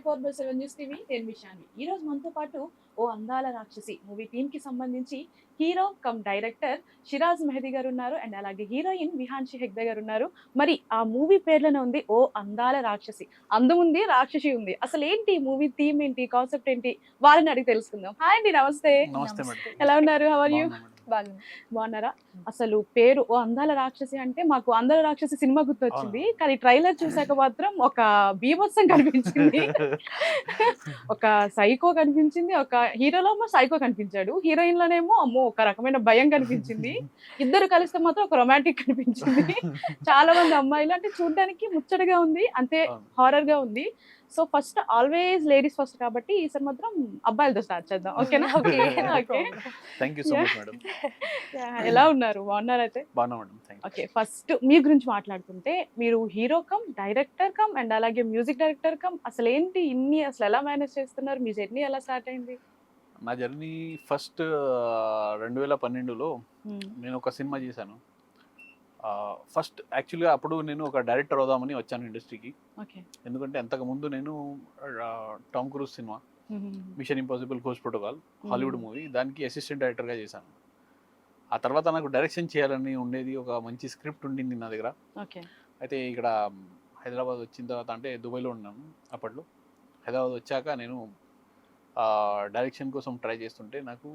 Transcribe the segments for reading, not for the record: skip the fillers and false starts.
24/7 news TV నేను విషాన్ని. ఈ రోజు మనతో పాటు ఓ అందాల రాక్షసి మూవీ టీమ్ కి సంబంధించి hero come director Shiraz Mehdi గారు ఉన్నారు. అండ్ అలాగే హీరోయిన్ విహాన్షి హెగ్డే గారు ఉన్నారు. మరి ఆ మూవీ పేర్లోనే ఉంది ఓ అందాల రాక్షసి. అందం ఉంది, రాక్షసి ఉంది. అసలు ఏంటి మూవీ థీమ్ ఏంటి, కాన్సెప్ట్ ఏంటి, వాళ్ళని అడిగి తెలుసుకుందాం. హాయ్ అండి, నమస్తే. నమస్తే మేడం. ఎలా ఉన్నారు? How are you? బాగున్నా మేడం. బాగున్నారా? అసలు పేరు ఓ అందాల రాక్షసి అంటే మాకు అందాల రాక్షసి సినిమా గుర్తొచ్చింది. అవును. కానీ ట్రైలర్ చూసాక మాత్రం ఒక బీభత్సం కనిపించింది. ఒక సైకో కనిపించింది. ఒక హీరోలో ఏమో సైకో కనిపించాడు. హీరోయిన్ లోనేమో అమ్మో ఒక రకమైన భయం కనిపించింది. ఇద్దరు కలిస్తే మాత్రం ఒక రొమాంటిక్ కనిపించింది. చాలా మంది అమ్మాయిలు అంటే చూడడానికి ముచ్చటగా ఉంది, అంతే అవును. హారర్ గా ఉంది. So first always ladies first కాబట్టి ఈసారి మాత్రం అబ్బాయిలతో స్టార్ట్ చేద్దాం. ఓకేనా? Okay. Okay. Thank you so much madam. ఎలా ఉన్నారు? బాగున్నారు అయితే? బాగున్నా madam. Thank you. Okay, first మీ గురించి మాట్లాడుకుంటే మీరు hero come director come and అలాగే మ్యూజిక్ డైరెక్టర్ కమ్ అసలు ఏంటి ఇన్ని అసలు ఎలా మేనేజ్ చేస్తున్నారు? మీ జర్నీ ఎలా స్టార్ట్ అయింది? నా జర్నీ ఫస్ట్ 2012లో నేను ఒక సినిమా చేశాను. ఫస్ట్ యాక్చువల్గా అప్పుడు నేను ఒక డైరెక్టర్ అవుదామని వచ్చాను ఇండస్ట్రీకి. ఓకే. ఎందుకంటే అంతకుముందు నేను Tom Cruise cinema Mission Impossible Ghost Protocol Hollywood movie, దానికి అసిస్టెంట్ డైరెక్టర్గా చేశాను. ఆ తర్వాత నాకు డైరెక్షన్ చేయాలని ఉండేది, ఒక మంచి స్క్రిప్ట్ ఉండింది నా దగ్గర. ఓకే. అయితే ఇక్కడ హైదరాబాద్ వచ్చిన తర్వాత, అంటే దుబాయ్లో ఉన్నాను అప్పట్లో. హైదరాబాద్ వచ్చాక నేను డైరెక్షన్ కోసం ట్రై చేస్తుంటే నాకు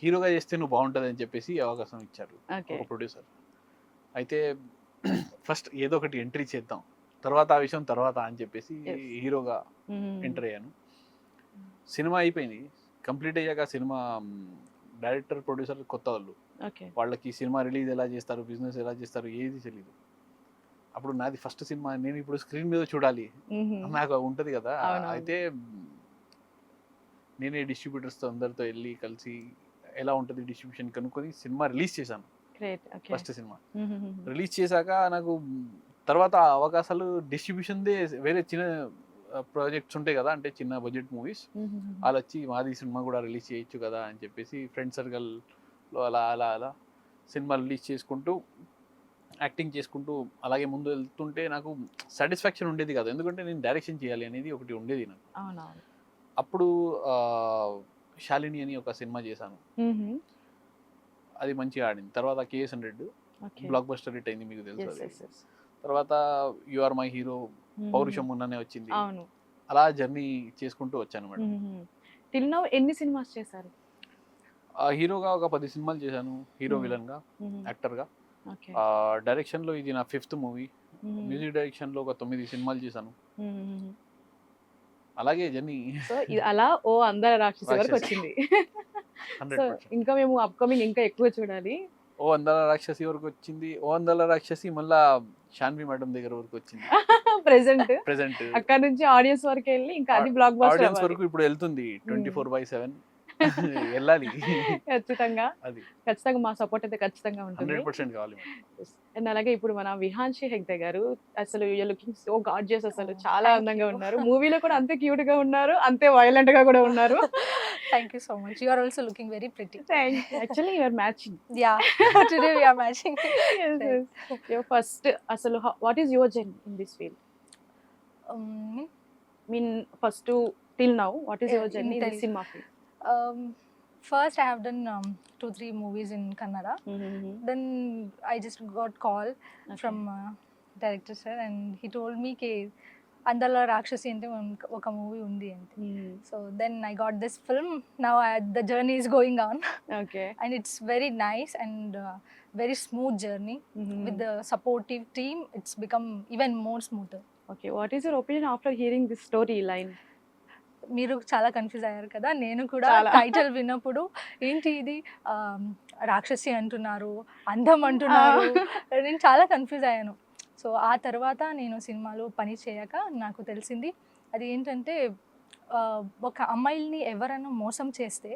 హీరోగా చేస్తే నువ్వు బాగుంటుంది అని చెప్పేసి అవకాశం ఇచ్చారు ఓకే. ఒక ప్రొడ్యూసర్. అయితే ఫస్ట్ ఏదో ఒకటి ఎంట్రీ చేద్దాం, తర్వాత ఆ విషయం తర్వాత అని చెప్పేసి హీరోగా ఎంటర్ అయ్యాను. సినిమా అయిపోయింది. కంప్లీట్ అయ్యాక సినిమా డైరెక్టర్ ప్రొడ్యూసర్ కొత్త వాళ్ళు, ఓకే. వాళ్ళకి సినిమా రిలీజ్ ఎలా చేస్తారు, బిజినెస్ ఎలా చేస్తారు ఏది తెలియదు. అప్పుడు నాది ఫస్ట్ సినిమా, నేను ఇప్పుడు స్క్రీన్ మీద చూడాలి నాకు ఉంటుంది కదా. అవునవును. అయితే నేనే డిస్ట్రిబ్యూటర్స్తో అందరితో వెళ్ళి కలిసి ఎలా ఉంటుంది డిస్ట్రిబ్యూషన్ కనుక్కొని సినిమా రిలీజ్ చేశాను. Great. Okay. First cinema release చేశాక నాకు తర్వాత అవకాశాలు డిస్ట్రిబ్యూషన్దే వేరే చిన్న ప్రాజెక్ట్స్ ఉంటాయి కదా, అంటే చిన్న బడ్జెట్ మూవీస్, వాళ్ళు వచ్చి మాది సినిమా కూడా రిలీజ్ చేయొచ్చు కదా అని చెప్పేసి ఫ్రెండ్ సర్కిల్లో అలా అలా అలా సినిమా రిలీజ్ చేసుకుంటూ యాక్టింగ్ చేసుకుంటూ అలాగే ముందు వెళ్తుంటే నాకు సాటిస్ఫాక్షన్ ఉండేది కాదు. ఎందుకంటే నేను డైరెక్షన్ చేయాలి అనేది ఒకటి ఉండేది నాకు. అవునవును. అప్పుడు శాలిని అని ఒక సినిమా చేశాను, అది మంచిగా ఆడింది. తర్వాత KS100 బ్లాక్ బస్టర్ హిట్ అయింది, మీకు తెలుసు అది. తర్వాత యు ఆర్ మై హీరో, పౌరుషం ఉన్ననే వచ్చింది. అవును. అలా జర్నీ చేసుకుంటూ వచ్చాను మేడం. టిల్ నౌ ఎన్ని సినిమాస్ చేశారు? హీరోగా ఒక 10 సినిమాలు చేశాను, హీరో విలన్గా, యాక్టర్గా. ఓకే. డైరెక్షన్లో ఇది నా 5th మూవీ. మ్యూజిక్ డైరెక్షన్లో ఒక 9 సినిమాలు చేశాను. అలాగే జర్నీ సో అలా ఓ అందాల రాక్షసి వరకు వచ్చింది. సో 100%. ఇంకా మేము అప్కమింగ్ ఇంకా ఎక్కువ చూడాలి. ఓ అందాల రాక్షసి వరకు వచ్చింది. ఓ అందాల రాక్షసి మళ్ళా శాన్వి మేడం దగ్గర వరకు వచ్చింది. ప్రెసెంట్ అక్కడ నుంచి ఆడియన్స్ వరకు వెళ్ళి ఇంకా అది బ్లాక్ బస్టర్ ఆడియన్స్ వరకు ఇప్పుడు వెళ్తుంది 24/7 వెళ్ళాలి. ఖచ్చితంగా అది ఖచ్చితంగా మా సపోర్ట్ అయితే ఖచ్చితంగా ఉంటుంది. 100% కావాలి మేడం. అండ్ అలాగే ఇప్పుడు మన విహాన్షి హెగ్డే గారు అసలు లుకింగ్ సో గార్జియస్, అసలు చాలా Thank అందంగా you. ఉన్నారు. మూవీలో కూడా అంతే క్యూట్ గా ఉన్నారు, అంతే వైలెంట్ గా కూడా ఉన్నారు. Thank you so much. You are also looking very pretty. Actually you are matching. Yeah. Today we are matching. First అసలు what is your journey in this field? Mean first till now what is your journey in this cinema field? First, I have done 2-3 movies in Kannada. Then I just got call from director sir, and he told me ke Andala Rakshasi ante oka movie undi ante. So then I got this film. Now the journey is going on. Okay. And it's very nice and very smooth journey. With the supportive team, it's become even more smoother. Okay, what is your opinion after hearing this storyline? మీరు చాలా confuse అయ్యారు కదా, నేను కూడా title విన్నప్పుడు ఏంటి ఇది రాక్షసి అంటున్నారు, అందం అంటున్నారు, నేను చాలా కన్ఫ్యూజ్ అయ్యాను. సో ఆ తర్వాత నేను సినిమాలో పని చేయక నాకు తెలిసింది అది ఏంటంటే ఒక అమ్మాయిల్ని ఎవరైనా మోసం చేస్తే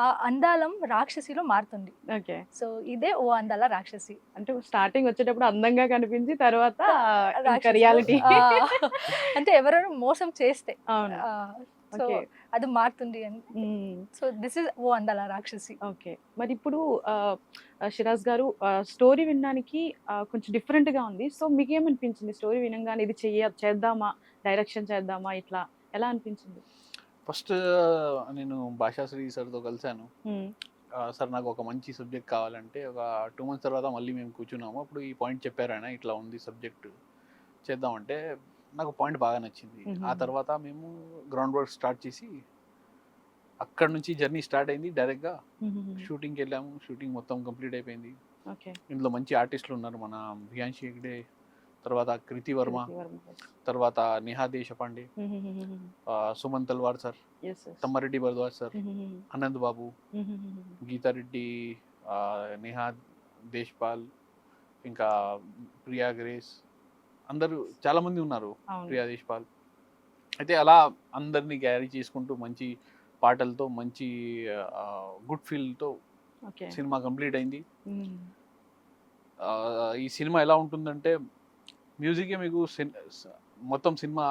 ఆ అందాలం రాక్షసిలో మారుతుంది. ఓకే. సో ఇదే ఓ అందాల రాక్షసి. అంటే స్టార్టింగ్ వచ్చేటప్పుడు అందంగా కనిపించి తర్వాత రియాలిటీ అంటే ఎవరైనా మోసం చేస్తే సో ఓకే. అది మారుతుంది అని. సో దిస్ ఇస్ ఓ అందాల రాక్షసి. ఓకే. మరి ఇప్పుడు షిరాజ్ గారు స్టోరీ వినడానికి కొంచెం డిఫరెంట్ గా ఉంది. సో మీకు ఏమనిపించింది స్టోరీ వినగానే ఇది చేద్దామా, డైరెక్షన్ చేద్దామా, ఇట్లా ఎలా అనిపించింది? ఫస్ట్ నేను భాషాశ్రీ సార్తో కలిశాను. సార్ నాకు ఒక మంచి సబ్జెక్ట్ కావాలంటే ఒక 2 months తర్వాత మళ్ళీ మేము కూర్చున్నాము. అప్పుడు ఈ పాయింట్ చెప్పారు ఆయన, ఇట్లా ఉంది సబ్జెక్ట్ చేద్దామంటే నాకు పాయింట్ బాగా నచ్చింది. ఆ తర్వాత మేము గ్రౌండ్ వర్క్ స్టార్ట్ చేసి అక్కడ నుంచి జర్నీ స్టార్ట్ అయింది. డైరెక్ట్గా షూటింగ్కి వెళ్ళాము. షూటింగ్ మొత్తం కంప్లీట్ అయిపోయింది. ఓకే. ఇందులో మంచి ఆర్టిస్టులు ఉన్నారు. మన విహాన్షి హెగ్డే, తర్వాత కృతి వర్మ, తర్వాత నేహా దేశపాండే, సుమన్ తల్వార్ సార్, తమ్మారెడ్డి భరద్వాజ్ సార్, ఆనంద్ బాబు, గీతారెడ్డి, నేహా దేశ్పాల్, ఇంకా ప్రియా గ్రేస్, అందరూ చాలా మంది ఉన్నారు. ప్రియా దేశ్పాల్ అయితే అలా అందరినీ క్యారీ చేసుకుంటూ మంచి పాటలతో మంచి గుడ్ ఫీల్తో సినిమా కంప్లీట్ అయింది. ఈ సినిమా ఎలా ఉంటుందంటే మ్యూజికే మీకు మొత్తం సినిమా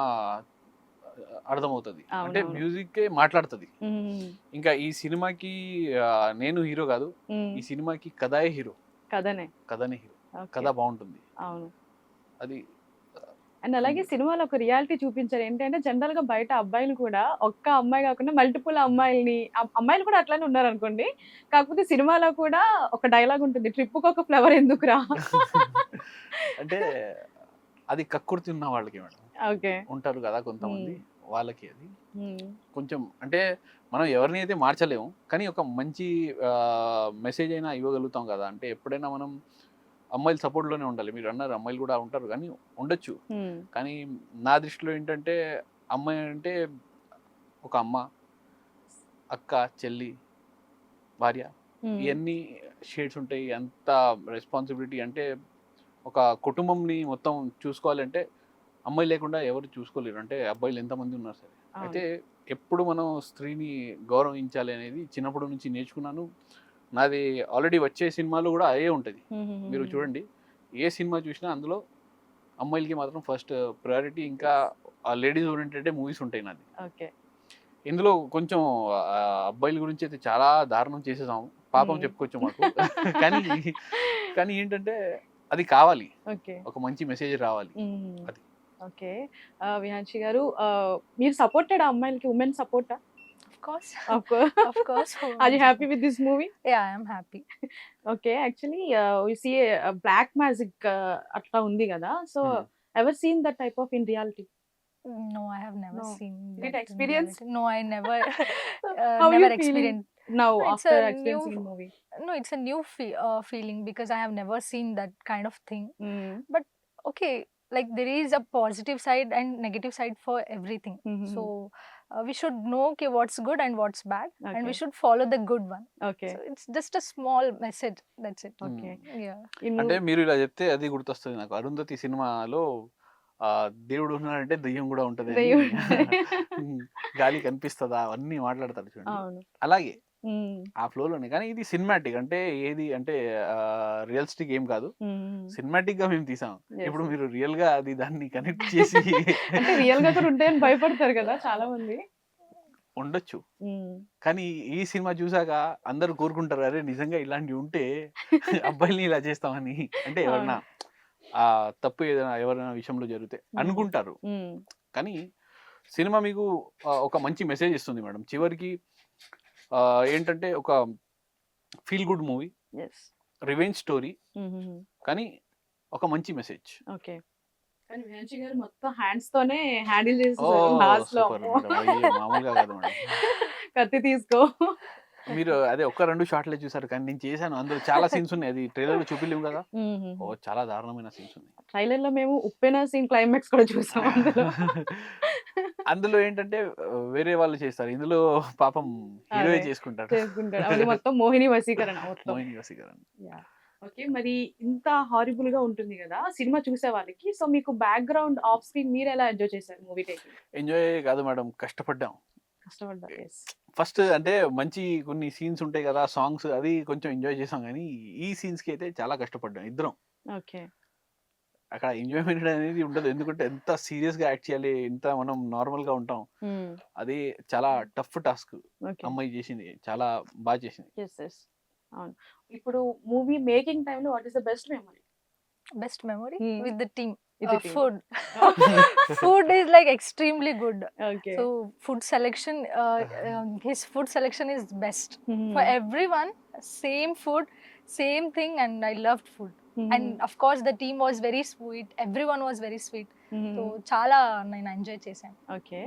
అర్థమవుతుంది. అంటే మ్యూజికే మాట్లాడుతుంది. ఇంకా ఈ సినిమాకి నేను హీరో కాదు, ఈ సినిమాకి కథే హీరో. కథనే హీరో. కథ బాగుంటుంది. అవును. అది అండ్ అలాగే సినిమాలో ఒక రియాలిటీ చూపించారు. ఏంటంటే జనరల్ గా బయట అబ్బాయిలు కూడా ఒక్క అమ్మాయి కాకుండా మల్టిపుల్ అమ్మాయిలు కూడా అట్లానే ఉన్నారు అనుకోండి. కాకపోతే సినిమాలో కూడా ఒక డైలాగ్ ఉంటుంది, ట్రిప్కి ఒక ఫ్లవర్ ఎందుకురా. అంటే అది కక్కుర్తి ఉన్న వాళ్ళకి మేడం. ఓకే. ఉంటారు కదా కొంతమంది, వాళ్ళకి అది కొంచెం అంటే మనం ఎవరిని అయితే మార్చలేము, కానీ ఒక మంచి మెసేజ్ అయినా ఇవ్వగలుగుతాం కదా. అంటే ఎప్పుడైనా మనం అమ్మాయిల సపోర్ట్లోనే ఉండాలి. మీరు అన్నారు అమ్మాయిలు కూడా ఉంటారు, కానీ ఉండొచ్చు. కానీ నా దృష్టిలో ఏంటంటే అమ్మాయి అంటే ఒక అమ్మ, అక్క, చెల్లి, భార్య, ఇవన్నీ షేడ్స్ ఉంటాయి. అంత రెస్పాన్సిబిలిటీ. అంటే ఒక కుటుంబంని మొత్తం చూసుకోవాలంటే అమ్మాయి లేకుండా ఎవరు చూసుకోలేరు. అంటే అబ్బాయిలు ఎంతమంది ఉన్నారు సరే. అయితే ఎప్పుడు మనం స్త్రీని గౌరవించాలి అనేది చిన్నప్పటి నుంచి నేర్చుకున్నాను. నాది ఆల్రెడీ వచ్చే సినిమాలో కూడా అదే ఉంటుంది. మీరు చూడండి, ఏ సినిమా చూసినా అందులో అమ్మాయిలకి మాత్రం ఫస్ట్ ప్రయారిటీ. ఇంకా లేడీస్ ఓరియంటెడ్ మూవీస్ ఉంటాయి నాది. ఓకే. ఇందులో కొంచెం అబ్బాయిల గురించి అయితే చాలా దారుణం చేసేసాము, పాపం చెప్పుకోవచ్చు మాకు. కానీ ఏంటంటే అది కావాలి, ఒక మంచి మెసేజ్ రావాలి. అది ఓకే. విహాన్షి గారు, మీరు సపోర్టెడ్ అమ్మాయిలకి, women సపోర్టా? Of course. Are you happy with this movie? Yeah, I am happy. Okay, actually, we see a black magic atla undi kada. So, ever seen that type of in reality? No, I have never seen. Did experience? No, I never. How never you experienced. Now No, after experiencing the movie? No, it's a new feeling because I have never seen that kind of thing. But okay, like there is a positive side and negative side for everything. So we should know okay, what's good and what's bad, and we should follow the good one. Okay. So it's just a small message. That's it. Okay. Yeah. అంటే మీరు ఇలా చెప్తే అది గుర్తొస్తుంది నాకు. అరుంధతి సినిమాలో దేవుడు ఉన్నాడంటే దెయ్యం కూడా ఉంటది, గాలి కనిపిస్తుందా, అవన్నీ మాట్లాడతారు చూడండి. అలాగే ఆ ఫ్లోలోనే. కానీ ఇది సినిమాటిక్. అంటే ఏది అంటే రియలిస్టిక్ ఏం కాదు, సినిమాటిక్ గా మేము తీసాం. ఇప్పుడు మీరు రియల్ గా అది దాన్ని కనెక్ట్ చేసి రియల్ గా కూడా ఉంటాయని భయపడతారు కదా చాలా మంది. ఉండొచ్చు, కానీ ఈ సినిమా చూసాక అందరు కోరుకుంటారు, అరే నిజంగా ఇలాంటివి ఉంటే అబ్బాయిని ఇలా చేస్తామని. అంటే ఎవరన్నా తప్పు ఏదైనా ఎవరైనా విషయంలో జరిగితే అనుకుంటారు. కానీ సినిమా మీకు ఒక మంచి మెసేజ్ ఇస్తుంది మేడం. చివరికి ఏంటంటే ఒక feel good movie, revenge story, కానీ ఒక మంచి మెసేజ్. ఓకే. కానీ విహాన్షి గారు మొత్తం హ్యాండ్స్ తోనే హ్యాండిల్ చేసేసారు లాస్ట్ లో. మామూలుగా కాదు మేడం. కత్తి తీసుకో. మీరు అదే ఒక్క 2 షాట్లే చూసారు, కానీ నేను చేశాను. అందులో చాలా సీన్స్ ఉన్నాయి. అది ట్రైలర్ లో చూపిలేము కదా. చాలా దారుణమైన సీన్స్ ఉన్నాయి. ట్రైలర్ లో మేము ఉప్పెన సీన్ క్లైమాక్స్ కూడా చూసాం. అందులో ఏంటంటే వేరే వాళ్ళు చేస్తారు, ఇందులో పాపం హీరోయే చేసుకుంటారు. అది మొత్తం మోహిని వశీకరణ. యా. ఓకే. మరి ఇంత హారిబుల్ గా ఉంటుంది కదా సినిమా చూసే వాళ్ళకి. సో మీకు బ్యాక్గ్రౌండ్ ఆఫ్ స్క్రీన్ మీరు ఎలా ఎంజాయ్ చేశారు మూవీ టేకింగ్? ఎంజాయ్ కాదు మేడం, కష్టపడ్డాం. ఫస్ట్ అంటే మంచి కొన్ని సీన్స్ ఉంటాయి కదా, సాంగ్స్, అది కొంచెం ఎంజాయ్ చేసాం. కానీ ఈ సీన్స్ కి అయితే చాలా కష్టపడ్డాం ఇద్దరం. ఓకే. అక్కడ ఎంజాయ్మెంట్ అనేది ఉండదు, ఎందుకంటే ఎంత సీరియస్ గా యాక్ట్ చేయాలి, ఎంత మనం నార్మల్ గా ఉంటాం. అది చాలా టఫ్ టాస్క్. అమ్మాయి చేసింది, చాలా బాగా చేసింది. అవును. ఇప్పుడు మూవీ మేకింగ్ టైమ్ లో what is the best memory? Best memory with the team. Food. Food is like extremely good. Okay. So food selection, his food selection is best for everyone. Same food, same thing, and I loved food. And of course, the team was very sweet. Everyone was very sweet. So చాలా నేను enjoy చేశాను. Okay.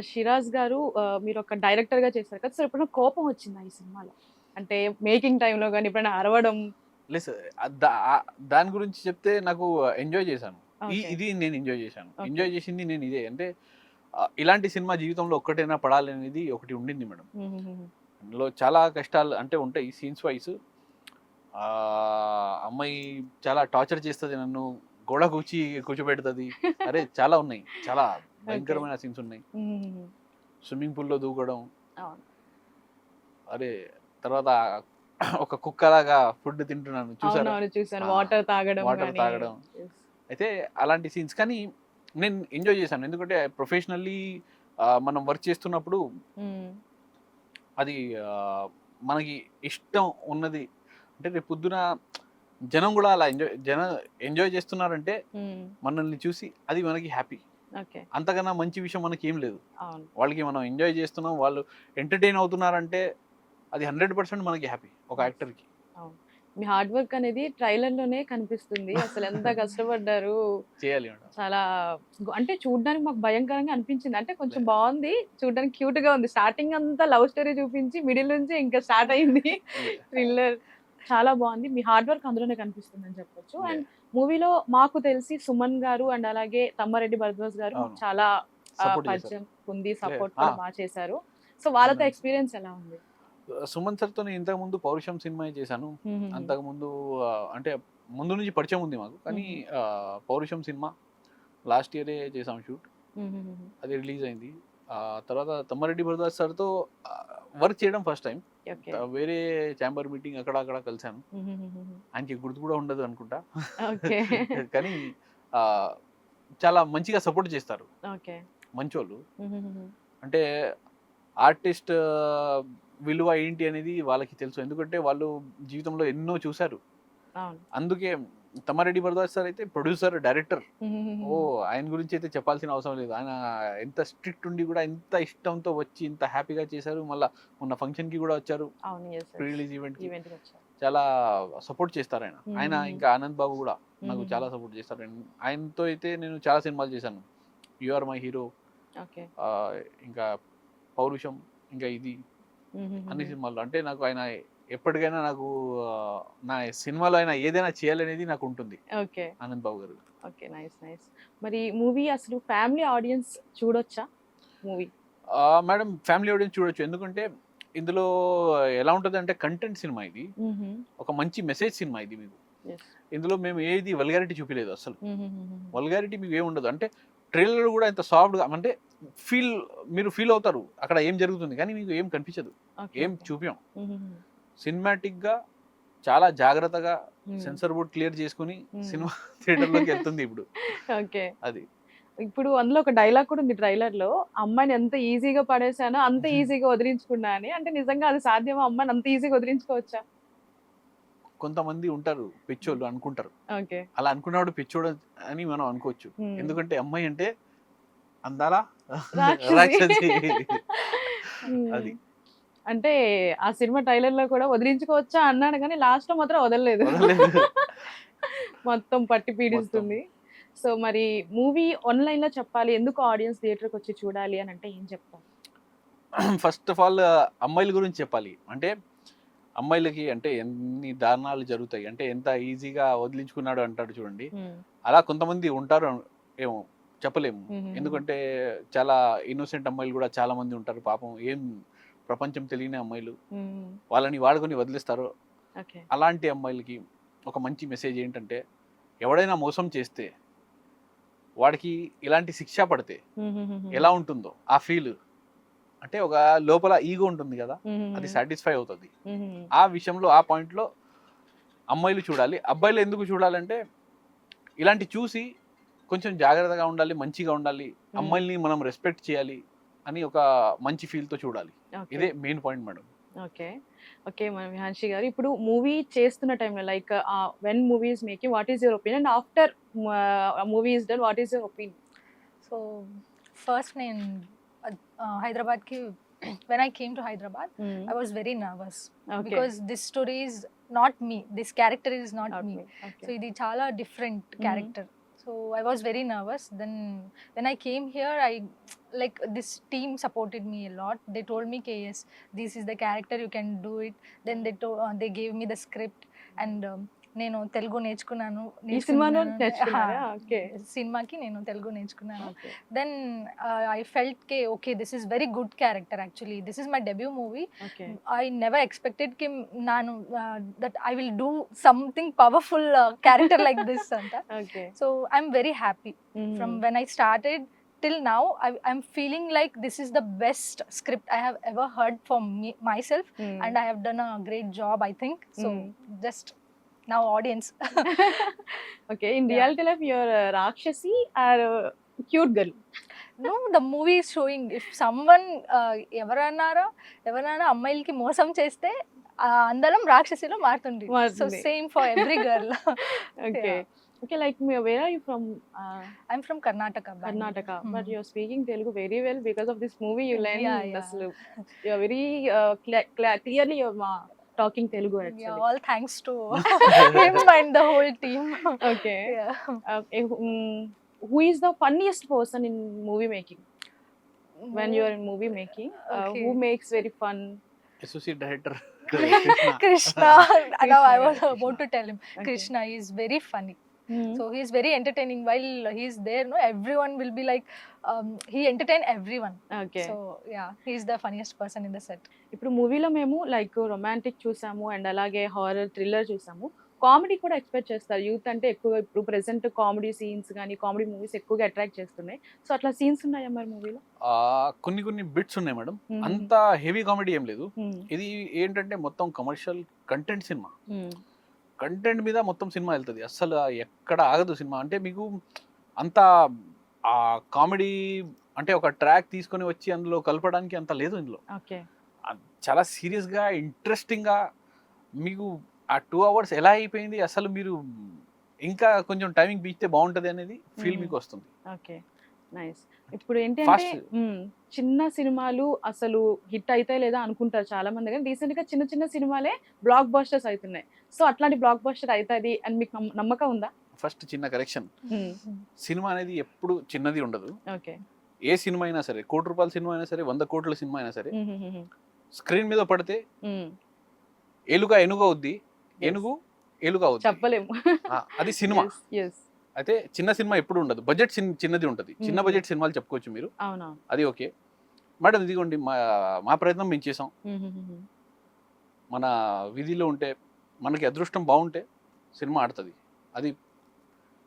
Shiraz గారు మీరు ఒక director గా చేశారు కదా, so ఎప్పుడైనా కోపం వచ్చిందా ఈ సినిమాలో? అంటే మేకింగ్ టైంలో కానీ ఎప్పుడైనా అరవడం? లేదు సార్, దాని గురించి చెప్తే నాకు ఎంజాయ్ చేశాను. ఇది నేను ఎంజాయ్ చేశాను. ఎంజాయ్ చేసింది నేను ఇదే, అంటే ఇలాంటి సినిమా జీవితంలో ఒక్కటైనా పడాలి అనేది ఒకటి ఉండింది మేడం. అందులో చాలా కష్టాలు అంటే ఉంటాయి సీన్స్ వైస్. అమ్మాయి చాలా టార్చర్ చేస్తుంది, నన్ను గోడ కూర్చోబెడుతుంది. అరే చాలా ఉన్నాయి, చాలా భయంకరమైన సీన్స్ ఉన్నాయి. స్విమ్మింగ్ పూల్లో దూకడం, అరే తర్వాత ఒక కుక్కలాగా ఫుడ్ తింటున్నాను చూసాను, వాటర్ తాగడం. అయితే అలాంటి సీన్స్ కానీ నేను ఎంజాయ్ చేశాను. ఎందుకంటే ప్రొఫెషనల్లీ మనం వర్క్ చేస్తున్నప్పుడు అది మనకి ఇష్టం ఉన్నది, అంటే రేపు పొద్దున జనం కూడా అలా ఎంజాయ్ చేస్తున్నారంటే మనల్ని చూసి అది మనకి హ్యాపీ. అంతకన్నా మంచి విషయం మనకి ఏం లేదు. వాళ్ళకి మనం ఎంజాయ్ చేస్తున్నాం, వాళ్ళు ఎంటర్టైన్ అవుతున్నారంటే అది 100% మనకి హ్యాపీ ఒక యాక్టర్కి. మీ హార్డ్ వర్క్ అనేది ట్రైలర్ లోనే కనిపిస్తుంది. అసలు ఎంత కష్టపడ్డారు చేయాలి. చాలా అంటే చూడడానికి మాకు భయంకరంగా అనిపించింది. అంటే కొంచెం బాగుంది, చూడడానికి క్యూట్ గా ఉంది. స్టార్టింగ్ అంతా లవ్ స్టోరీ చూపించి మిడిల్ నుంచి ఇంకా స్టార్ట్ అయింది థ్రిల్లర్. చాలా బాగుంది. మీ హార్డ్ వర్క్ అందులోనే కనిపిస్తుంది అని చెప్పొచ్చు. అండ్ మూవీలో మాకు తెలిసి సుమన్ గారు అండ్ అలాగే తమ్మారెడ్డి భరద్వాజ్ గారు మాకు చాలా పరిచయం ఉంది, సపోర్ట్ కూడా బాగా చేశారు. సో వాళ్ళతో ఎక్స్పీరియన్స్ ఎలా ఉంది? సుమన్ సార్తో ఇంతకు ముందు పౌరుషం సినిమా చేశాను. అంతకు ముందు అంటే ముందు నుంచి పరిచయం ఉంది మాకు, కానీ పౌరుషం సినిమా లాస్ట్ ఇయరే చేసాం షూట్, అది రిలీజ్ అయింది. తర్వాత తమ్మారెడ్డి భరద్వాజ్ సార్తో వర్క్ చేయడం ఫస్ట్ టైం. వేరే ఛాంబర్ మీటింగ్ అక్కడ కలిసాను. ఆయనకి గుర్తు కూడా ఉండదు అనుకుంటా, కానీ చాలా మంచిగా సపోర్ట్ చేస్తారు, మంచోళ్ళు. అంటే ఆర్టిస్ట్ విలువ ఏంటి అనేది వాళ్ళకి తెలుసు, ఎందుకంటే వాళ్ళు జీవితంలో ఎన్నో చూశారు. అందుకే తమ్మారెడ్డి భరద్వాజ్ సార్ అయితే ప్రొడ్యూసర్, డైరెక్టర్. ఆయన గురించి అయితే చెప్పాల్సిన అవసరం లేదు. ఆయన ఎంత స్ట్రిక్ట్ ఉండి కూడా ఎంత ఇష్టంతో వచ్చి ఇంత హ్యాపీగా చేశారు. మళ్ళీ మొన్న ఫంక్షన్ కి కూడా వచ్చారు, ప్రీ రిలీజ్ ఈవెంట్ కి. చాలా సపోర్ట్ చేస్తారు ఆయన. ఇంకా ఆనంద్ బాబు కూడా నాకు చాలా సపోర్ట్ చేస్తారు. ఆయనతో అయితే నేను చాలా సినిమాలు చేశాను. యు ఆర్ మై హీరో, ఇంకా పౌరుషం, ఇంకా ఇది అన్ని సినిమాలు. అంటే నాకు ఆయన ఎప్పటికైనా నాకు నా సినిమాలో అయినా ఏదైనా చేయాలనేది నాకు ఉంటుంది. ఆనంద్ బాబు గారు. Okay, nice nice. మరి మూవీ అసలు ఫ్యామిలీ ఆడియన్స్ చూడొచ్చా మూవీ? మేడం, ఫ్యామిలీ ఆడియన్స్ చూడొచ్చు. ఎందుకంటే ఇందులో ఎలా ఉంటుంది అంటే కంటెంట్ సినిమా ఇది, ఒక మంచి మెసేజ్ సినిమా ఇది. మీకు ఇందులో మేము ఏది వల్గారిటీ చూపించలేదు అసలు. వల్గారిటీ మీకు ఏమి ఉండదు. అంటే ట్రైలర్ కూడా ఇంత సాఫ్ట్గా, అంటే మీరు ఫీల్ అవుతారు అక్కడ ఏం జరుగుతుంది, కానీ మీకు ఏం కనిపించదు, ఏం చూపించాం. సినిమాటిక్ గా చాలా జాగ్రత్తగా సెన్సర్ బోర్డ్ క్లియర్ చేసుకుని సినిమా థియేటర్ లోకి వెళ్తుంది ఇప్పుడు. అది ఇప్పుడు అందులో ఒక డైలాగ్ కూడా ఉంది ట్రైలర్ లో, అమ్మాయిని ఎంత ఈజీగా పడేసానో అంత ఈజీగా వదిలించుకున్నా అని. అంటే నిజంగా అది సాధ్యమా? అమ్మాయిని అంత ఈజీగా వదిలించుకోవచ్చా? కొంతమంది ఉంటారు పిచ్చోళ్ళు అనుకుంటారు, అలా అనుకున్నప్పుడు పిచ్చోడు అని మనం అనుకోవచ్చు. ఎందుకంటే అమ్మాయి అంటే అందాలా రాక్షసి. అది అంటే ఆ సినిమా ట్రైలర్ లో కూడా వదిలించుకోవచ్చా అన్నాడు, కానీ లాస్ట్ లో మాత్రం వదలలేదు, మొత్తం పట్టి పీడిస్తుంది. సో మరి మూవీ ఆన్లైన్ లో చెప్పాలి, ఎందుకు ఆడియన్స్ థియేటర్కి వచ్చి చూడాలి అని అంటే ఏం చెప్తాం? ఫస్ట్ ఆఫ్ ఆల్ అమ్మాయిల గురించి చెప్పాలి. అంటే అమ్మాయిలకి అంటే ఎన్ని దారుణాలు జరుగుతాయి, అంటే ఎంత ఈజీగా వదిలించుకున్నాడు అంటాడు చూడండి. అలా కొంతమంది ఉంటారు ఏమో చెప్పలేము, ఎందుకంటే చాలా ఇన్నోసెంట్ అమ్మాయిలు కూడా చాలా మంది ఉంటారు పాపం. ఏం ప్రపంచం తెలియని అమ్మాయిలు, వాళ్ళని వాడుకొని వదిలేస్తారు. అలాంటి అమ్మాయిలకి ఒక మంచి మెసేజ్ ఏంటంటే, ఎవడైనా మోసం చేస్తే వాడికి ఇలాంటి శిక్ష పడితే ఎలా ఉంటుందో ఆ ఫీల్, అంటే ఒక లోపల ఈగో ఉంటుంది కదా, అది సాటిస్ఫై అవుతుంది. ఆ విషయంలో ఆ పాయింట్లో అమ్మాయిలు చూడాలి. అబ్బాయిలు ఎందుకు చూడాలంటే, ఇలాంటి చూసి కొంచెం జాగ్రత్తగా ఉండాలి, మంచిగా ఉండాలి, అమ్మాయిల్ని మనం రెస్పెక్ట్ చేయాలి అని ఒక మంచి ఫీల్తో చూడాలి. ఇదే main point madam. Okay. Okay. మన విహాన్షి గారు ఇప్పుడు మూవీ చేస్తున్న టైంలో like when movie is making what is your opinion? After movie is done what is your opinion? So first నేను హైదరాబాద్కి when I came to Hyderabad, I was very nervous okay. because this story is not me. This character is not me. Okay. So ఇది చాలా different character. So I was very nervous. Then when I came here, I like this team supported me a lot. They told me, "Okay, yes, this is the character. You can do it." Then they gave me the script and నేను తెలుగు నేర్చుకున్నాను. ఈ సినిమాలో నేర్చుకున్నారా? Okay. సినిమాకి నేను తెలుగు నేర్చుకున్నాను. Okay. Then I felt okay, this is very good character actually. This is my debut movie. Okay. I never expected ki nanu that I will do something powerful character like this anta. Okay. So I'm very happy. From when I started till now, I'm feeling like this is the best script I have ever heard for me myself, and I have done a great job, I think. So just now audience. Okay, in reality life you're Rakshasi or cute girl? No, the movie is showing if someone ఎవరైనా అమ్మాయిలకి మోసం చేస్తే అందరం రాక్షసిలో మారుతుంది. So మారుతుంది. Same for every girl. Okay. Okay, like where are you from? I'm from Karnataka. Karnataka. But you're speaking Telugu very well because of this movie you learned. Yeah. Asalu. You're very clearly you're talking Telugu actually. All thanks to him and the whole team. Okay. Yeah. Okay. Who is the funniest person in movie making? When you are in movie making, Okay. who makes very fun? Associate director Krishna. Now I was Krishna. about to tell him. Okay. Krishna is very funny. So he is very entertaining. While he is there, no, everyone will be like, he entertain everyone. Okay. So yeah, he is the funniest person in the set. ఇప్పుడు మూవీలో మేము like romantic చూసాము and అలాగే horror thriller చూసాము. Comedy కూడా expect చేస్తారు. Youth అంటే ఎక్కువగా ఇప్పుడు ప్రెసెంట్ కామెడీ సీన్స్ కానీ కామెడీ మూవీస్ ఎక్కువగా అట్రాక్ట్ చేస్తున్నాయి. సో అట్లా సీన్స్ ఉన్నాయా మరి మూవీలో? కొన్ని బిట్స్ ఉన్నాయి మేడం. అంత హెవీ కామెడీ ఏం లేదు. ఇది ఏంటంటే మొత్తం కమర్షియల్ కంటెంట్ సినిమా. కంటెంట్ మీద మొత్తం సినిమా వెళ్తుంది. అస్సలు ఎక్కడ ఆగదు సినిమా. అంటే మీకు అంత ఆ కామెడీ అంటే ఒక ట్రాక్ తీసుకొని వచ్చి అందులో కలపడానికి అంత లేదు ఇందులో. ఓకే. చాలా సీరియస్గా ఇంట్రెస్టింగ్గా మీకు ఆ 2 hours ఎలా అయిపోయింది అసలు మీరు ఇంకా కొంచెం టైమింగ్ బీచితే బాగుంటుంది అనేది ఫీల్ మీకు వస్తుంది. Okay, nice. ఇప్పుడు ఏంటంటే చిన్న సినిమాలు అసలు హిట్ అవుతాయి లేదా అనుకుంటారు చాలా మంది, కానీ రీసెంట్ గా చిన్న చిన్న సినిమాలే బ్లాక్ బస్టర్స్ అవుతున్నాయి. సో అట్లాంటి బ్లాక్ బస్టర్ అవుతుంది అని మీకు నమ్మకం ఉందా? ఫస్ట్ చిన్న కరెక్షన్, సినిమా అనేది ఎప్పుడు చిన్నది ఉండదు. ఓకే. ఏ సినిమా అయినా సరే, ₹1 సినిమా అయినా సరే, 100 కోట్ల సినిమా అయినా సరే, స్క్రీన్ మీద పడితే ఏలుక ఏనుగు అవుద్ది, ఏనుగు ఏలుక అవుద్ది, చెప్పలేము. అది సినిమా. Yes. అయితే చిన్న సినిమా ఎప్పుడు ఉండదు, బడ్జెట్ చిన్నది ఉంటుంది. చిన్న బడ్జెట్ సినిమాలు చెప్పుకోవచ్చు మీరు, అది ఓకే. మేడం ఇదిగోండి మా ప్రయత్నం మేము చేసాం. మన విధిలో ఉంటే, మనకి అదృష్టం బాగుంటే సినిమా ఆడుతుంది అది.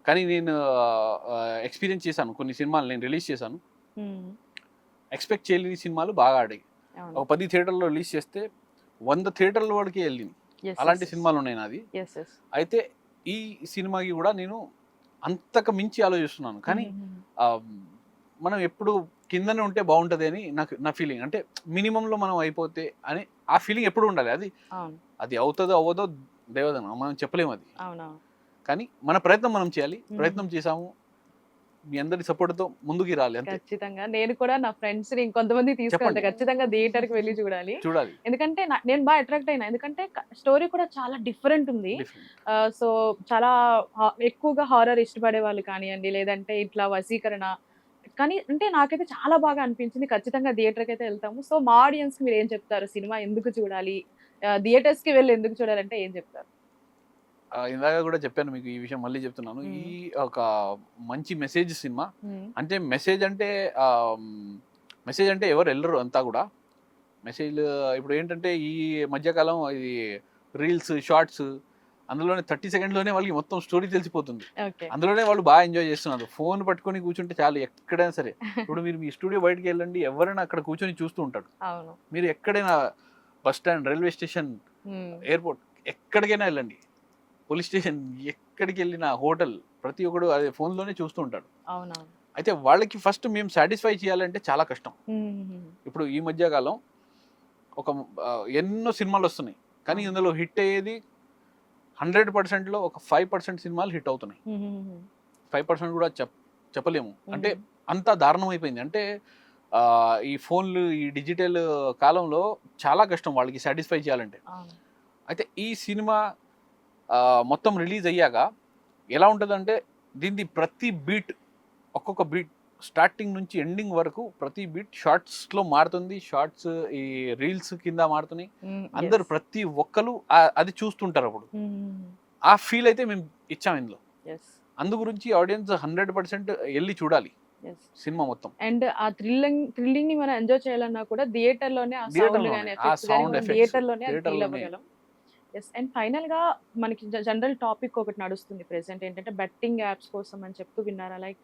కానీ నేను ఎక్స్పీరియన్స్ చేశాను, కొన్ని సినిమాలు నేను రిలీజ్ చేశాను, ఎక్స్పెక్ట్ చేయలేని సినిమాలు బాగా ఆడాయి. ఒక 10 థియేటర్లో రిలీజ్ చేస్తే 100 థియేటర్ల వరకు వెళ్ళింది. అలాంటి సినిమాలు ఉన్నాయి నాది. అయితే ఈ సినిమాకి కూడా నేను అంతకు మించి ఆలోచిస్తున్నాను. కానీ మనం ఎప్పుడు కిందనే ఉంటే బాగుంటుంది అని నా ఫీలింగ్. అంటే మినిమంలో మనం అయిపోతే అని ఆ ఫీలింగ్ ఎప్పుడు ఉండాలి. అది అవుతుందో అవ్వదో దేవదనం, మనం చెప్పలేము అది. కానీ మన ప్రయత్నం మనం చేయాలి. ప్రయత్నం చేసాము, మీ అందరి సపోర్ట్ తో ముందుకు రాలి. ఖచ్చితంగా నేను కూడా నా ఫ్రెండ్స్ ని ఇంకొంతమంది తీసుకెళ్తా, ఖచ్చితంగా థియేటర్ కి వెళ్ళి చూడాలి. ఎందుకంటే నేను బాగా అట్రాక్ట్ అయినా, ఎందుకంటే స్టోరీ కూడా చాలా డిఫరెంట్ ఉంది. సో చాలా ఎక్కువగా హారర్ ఇష్టపడే వాళ్ళు కానివ్వండి, లేదంటే ఇట్లా వశీకరణ, కానీ అంటే నాకైతే చాలా బాగా అనిపించింది. ఖచ్చితంగా థియేటర్కి అయితే వెళ్తాము. సో మా ఆడియన్స్ కి మీరు ఏం చెప్తారు? సినిమా ఎందుకు చూడాలి, థియేటర్స్ కి వెళ్ళి ఎందుకు చూడాలంటే ఏం చెప్తారు? ఇందాక కూడా చెప్పాను మీకు, ఈ విషయం మళ్ళీ చెప్తున్నాను. ఈ ఒక మంచి మెసేజ్ సినిమా. అంటే మెసేజ్ అంటే ఎవరు వెళ్ళరు అంతా కూడా మెసేజ్. ఇప్పుడు ఏంటంటే ఈ మధ్యకాలం ఇది రీల్స్, షార్ట్స్, అందులోనే 30 సెకండ్లోనే వాళ్ళకి మొత్తం స్టోరీ తెలిసిపోతుంది. అందులోనే వాళ్ళు బాగా ఎంజాయ్ చేస్తున్నారు. ఫోన్ పట్టుకొని కూర్చుంటే చాలు, ఎక్కడైనా సరే. ఇప్పుడు మీరు మీ స్టూడియో బయటకు వెళ్ళండి, ఎవరైనా అక్కడ కూర్చొని చూస్తూ ఉంటాడు. మీరు ఎక్కడైనా bus stand, railway station, airport, ఎక్కడికైనా వెళ్ళండి, పోలీస్ స్టేషన్, ఎక్కడికి వెళ్ళినా హోటల్, ప్రతి ఒక్కడు అదే ఫోన్లోనే చూస్తూ ఉంటాడు. అయితే వాళ్ళకి ఫస్ట్ మేము సాటిస్ఫై చేయాలంటే చాలా కష్టం. ఇప్పుడు ఈ మధ్యకాలం ఒక ఎన్నో సినిమాలు వస్తున్నాయి కానీ ఇందులో హిట్ అయ్యేది 100%లో ఒక 5% సినిమాలు హిట్ అవుతున్నాయి. 5% కూడా చెప్పలేము. అంటే అంత దారుణం అయిపోయింది. అంటే ఈ ఫోన్లు ఈ డిజిటల్ కాలంలో చాలా కష్టం వాళ్ళకి సాటిస్ఫై చేయాలంటే. అయితే ఈ సినిమా మొత్తం రిలీజ్ అయ్యాక ఎలా ఉంటుందంటే దీన్ని ప్రతి బీట్ ఒక్కొక్క బీట్ స్టార్టింగ్ నుంచి ఎండింగ్ వరకు ప్రతి బీట్ షార్ట్స్లో మారుతుంది. షార్ట్స్ ఈ రీల్స్ కింద మారుతున్నాయి. అందరు ప్రతి ఒక్కరు అది చూస్తుంటారు. అప్పుడు ఆ ఫీల్ అయితే మేము ఇచ్చాం ఇందులో. అందు గురించి ఆడియన్స్ 100% వెళ్ళి చూడాలి సినిమా మొత్తం. అండ్ ఆ థ్రిల్లింగ్ ని మనం ఎంజాయ్ చేయాలన్నా కూడా థియేటర్ లోనే ఆ సౌండ్ గాని ఎఫెక్ట్స్ గాని థియేటర్ లోనే ఫీల్ అవ్వగలం. ఎస్. అండ్ ఫైనల్ గా మనకి జనరల్ టాపిక్ ఒకటి నడుస్తుంది ప్రెసెంట్ ఏంటంటే బెట్టింగ్ యాప్స్ కోసం అని చెప్తూ విన్నారా? లైక్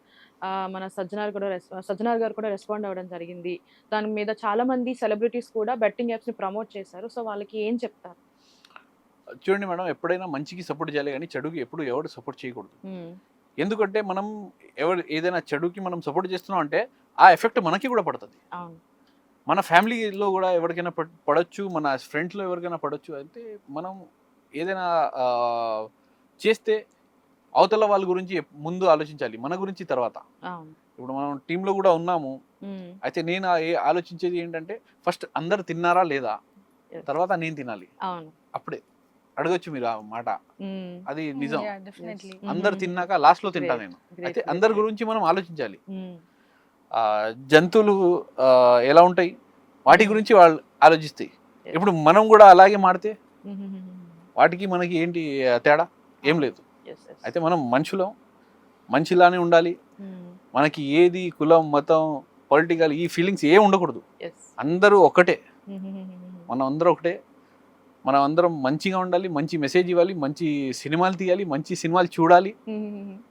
మన సజ్జనార్ గారు కూడా రెస్పాండ్ అవ్వడం జరిగింది. దాని మీద చాలా మంది సెలబ్రిటీస్ కూడా బెట్టింగ్ యాప్స్ ని ప్రమోట్ చేశారు. సో వాళ్ళకి ఏం చెప్తారు? చూడండి మేడం, ఎప్పుడైనా మంచికి సపోర్ట్ చేయాలి కానీ చెడుకి ఎప్పుడు ఎవరు సపోర్ట్ చేయకూడదు. ఎందుకంటే మనం ఏదైనా చెడుకి మనం సపోర్ట్ చేస్తున్నాం అంటే ఆ ఎఫెక్ట్ మనకి కూడా పడుతుంది. మన ఫ్యామిలీలో కూడా ఎవరికైనా పడవచ్చు, మన ఫ్రెండ్స్లో ఎవరికైనా పడవచ్చు. అయితే మనం ఏదైనా చేస్తే అవతల వాళ్ళ గురించి ముందు ఆలోచించాలి, మన గురించి తర్వాత. ఇప్పుడు మనం టీంలో కూడా ఉన్నాము. అయితే నేను ఆలోచించేది ఏంటంటే ఫస్ట్ అందరు తిన్నారా లేదా, తర్వాత నేను తినాలి. అప్పుడే అడగొచ్చు మీరు ఆ మాట, అది నిజం. అందరు తిన్నాక లాస్ట్ లో తింటా నేను. అయితే అందరి గురించి మనం ఆలోచించాలి. జంతువులు ఎలా ఉంటాయి వాటి గురించి వాళ్ళు ఆలోచిస్తాయి. ఇప్పుడు మనం కూడా అలాగే మాడితే వాటికి మనకి ఏంటి తేడా? ఏం లేదు. అయితే మనం మనిషిలానే ఉండాలి. మనకి ఏది కులం మతం పొలిటికల్ ఈ ఫీలింగ్స్ ఏం ఉండకూడదు. అందరూ ఒకటే, మనం అందరూ ఒకటే. మనం అందరం మంచిగా ఉండాలి, మంచి మెసేజ్ ఇవ్వాలి, మంచి సినిమాలు తీయాలి, మంచి సినిమాలు చూడాలి,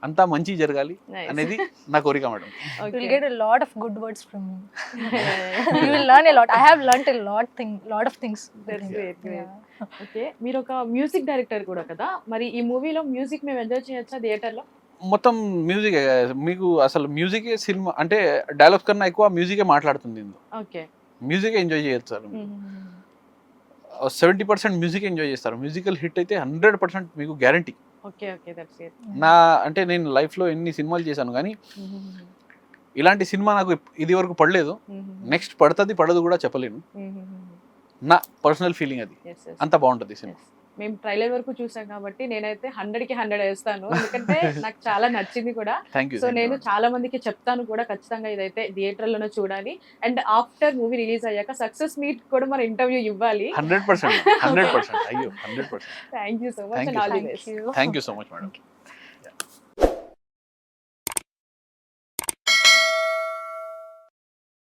అంతా మంచి జరగాలి అనేది నా కోరిక madam. You will get a lot of good words from him. You will learn a lot. I have learnt a lot of things. That's great. Okay, మీరు ఒక మ్యూజిక్ డైరెక్టర్ కూడా కదా, మరి ఈ మూవీలో మ్యూజిక్ మేము ఎంజాయ్ చేయొచ్చా థియేటర్ లో? మొత్తం మ్యూజిక్ మీకు అసలు మ్యూజికే సినిమా అంటే డైలాగ్స్ కన్నా ఎక్కువ మ్యూజికే మాట్లాడుతుంది ఇందులో. ఓకే, మ్యూజికే ఎంజాయ్ చేయొచ్చు సార్. 70% మ్యూజిక్ ఎంజాయ్ చేస్తారు. మ్యూజికల్ హిట్ అయితే 100% మీకు గ్యారంటీ. అంటే నేను లైఫ్లో ఎన్ని సినిమాలు చేశాను కానీ ఇలాంటి సినిమా నాకు ఇది వరకు పడలేదు. నెక్స్ట్ పడుతుంది పడదు కూడా చెప్పలేను. నా పర్సనల్ ఫీలింగ్ అది. అంత బాగుంటుంది సినిమా. మేము ట్రైలర్ వరకు చూసాం కాబట్టి నేనైతే 100కి 100 వేస్తాను, ఎందుకంటే నాకు చాలా నచ్చింది కూడా. సో నేను చాలా మందికి చెప్తాను కూడా, ఖచ్చితంగా ఇదైతే థియేటర్ లోనే చూడాలి. అండ్ ఆఫ్టర్ మూవీ రిలీజ్ అయ్యాక సక్సెస్ మీట్ కూడా మన ఇంటర్వ్యూ ఇవ్వాలి. 100%. అయ్యో 100%. Thank you so much. Thank you so much madam.